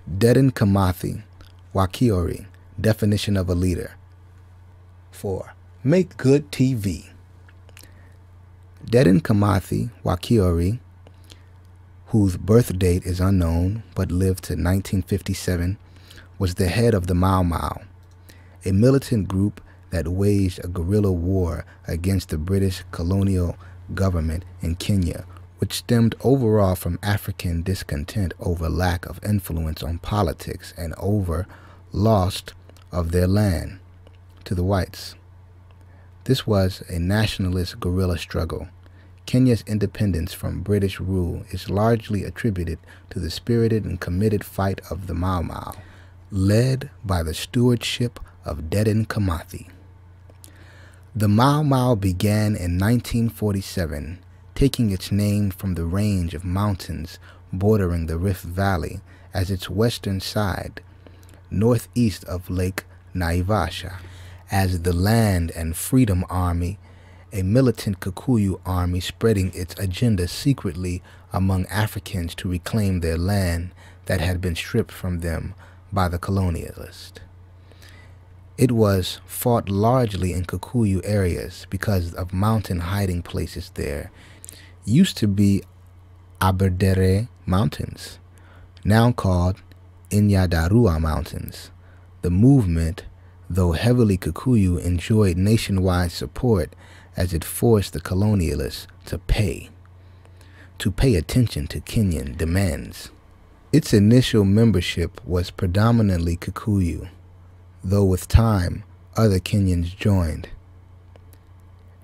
Dedan Kimathi, Wakiori, definition of a leader. 4. Make good TV. Dedan Kimathi, Wakiori, whose birth date is unknown but lived to 1957, was the head of the Mau Mau, a militant group that waged a guerrilla war against the British colonial government in Kenya, which stemmed overall from African discontent over lack of influence on politics and over loss of their land to the whites. This was a nationalist guerrilla struggle. Kenya's independence from British rule is largely attributed to the spirited and committed fight of the Mau Mau, led by the stewardship of Dedan Kimathi. The Mau Mau began in 1947, taking its name from the range of mountains bordering the Rift Valley as its western side, northeast of Lake Naivasha, as the Land and Freedom Army, a militant Kikuyu army spreading its agenda secretly among Africans to reclaim their land that had been stripped from them by the colonialists. It was fought largely in Kikuyu areas because of mountain hiding places there. Used to be Aberdare Mountains, now called Inyadarua Mountains. The movement, though heavily Kikuyu, enjoyed nationwide support as it forced the colonialists to pay attention to Kenyan demands. Its initial membership was predominantly Kikuyu, though with time other Kenyans joined.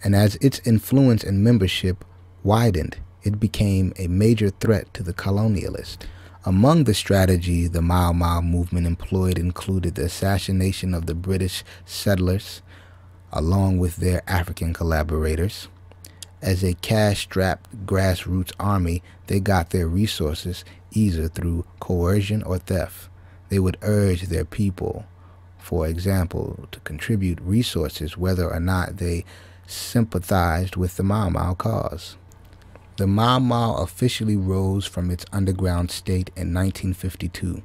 And as its influence and membership widened, it became a major threat to the colonialists. Among the strategies the Mau Mau movement employed included the assassination of the British settlers, along with their African collaborators. As a cash-strapped grassroots army, they got their resources either through coercion or theft. They would urge their people, for example, to contribute resources whether or not they sympathized with the Mau Mau cause. The Mau Mau officially rose from its underground state in 1952,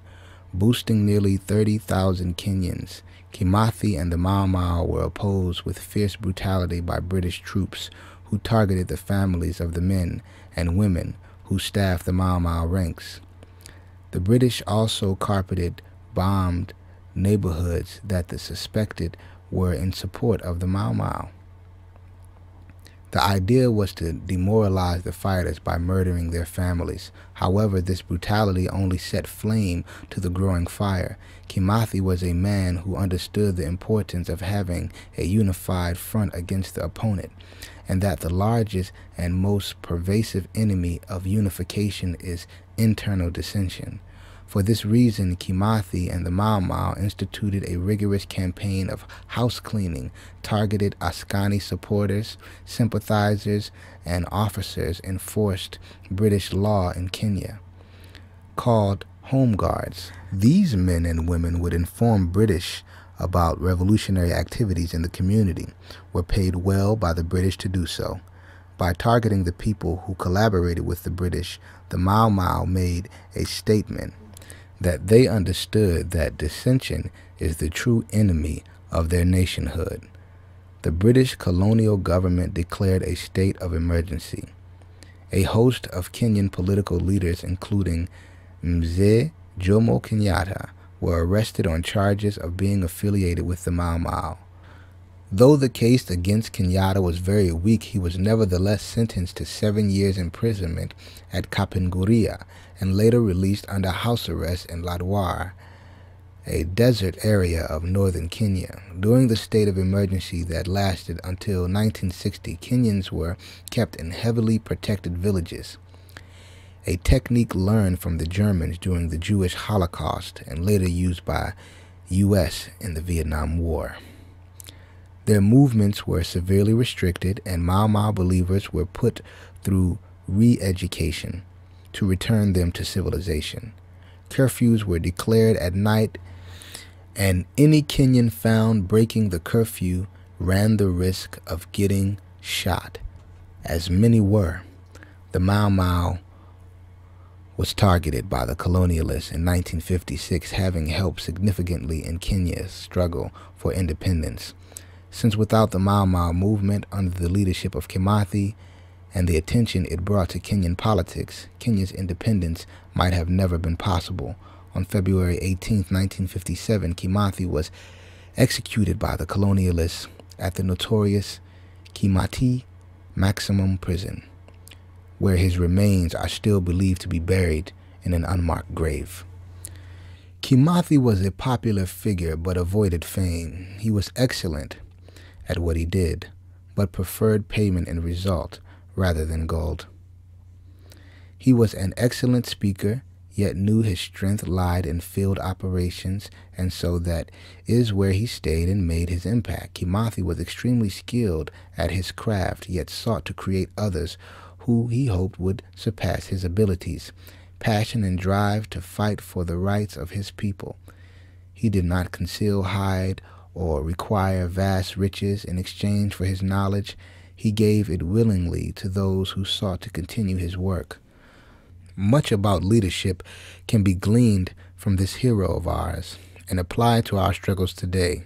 boosting nearly 30,000 Kenyans. Kimathi and the Mau Mau were opposed with fierce brutality by British troops who targeted the families of the men and women who staffed the Mau Mau ranks. The British also carpeted bombed neighborhoods that they suspected were in support of the Mau Mau. The idea was to demoralize the fighters by murdering their families. However, this brutality only set flame to the growing fire. Kimathi was a man who understood the importance of having a unified front against the opponent, and that the largest and most pervasive enemy of unification is internal dissension. For this reason, Kimathi and the Mau Mau instituted a rigorous campaign of house cleaning, targeted Askani supporters, sympathizers, and officers, enforced British law in Kenya, called Home Guards. These men and women would inform British about revolutionary activities in the community, were paid well by the British to do so. By targeting the people who collaborated with the British, the Mau Mau made a statement that they understood that dissension is the true enemy of their nationhood. The British colonial government declared a state of emergency. A host of Kenyan political leaders, including Mzee Jomo Kenyatta, were arrested on charges of being affiliated with the Mau Mau. Though the case against Kenyatta was very weak, he was nevertheless sentenced to 7 years imprisonment at Kapenguria and later released under house arrest in Lodwar, a desert area of northern Kenya. During the state of emergency that lasted until 1960, Kenyans were kept in heavily protected villages, a technique learned from the Germans during the Jewish Holocaust and later used by U.S. in the Vietnam War. Their movements were severely restricted, and Mau Mau believers were put through re-education to return them to civilization. Curfews were declared at night, and any Kenyan found breaking the curfew ran the risk of getting shot, as many were. The Mau Mau was targeted by the colonialists in 1956, having helped significantly in Kenya's struggle for independence. Since without the Mau Mau movement under the leadership of Kimathi and the attention it brought to Kenyan politics, Kenya's independence might have never been possible. On February 18, 1957, Kimathi was executed by the colonialists at the notorious Kimathi Maximum Prison, where his remains are still believed to be buried in an unmarked grave. Kimathi was a popular figure but avoided fame. He was excellent at what he did, but preferred payment and result rather than gold. He was an excellent speaker, yet knew his strength lied in field operations, and so that is where he stayed and made his impact. Kimathi was extremely skilled at his craft, yet sought to create others who he hoped would surpass his abilities, passion and drive to fight for the rights of his people. He did not conceal, hide, or require vast riches in exchange for his knowledge. He gave it willingly to those who sought to continue his work. Much about leadership can be gleaned from this hero of ours and applied to our struggles today.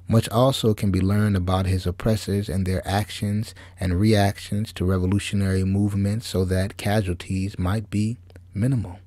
Much also can be learned about his oppressors and their actions and reactions to revolutionary movements so that casualties might be minimal.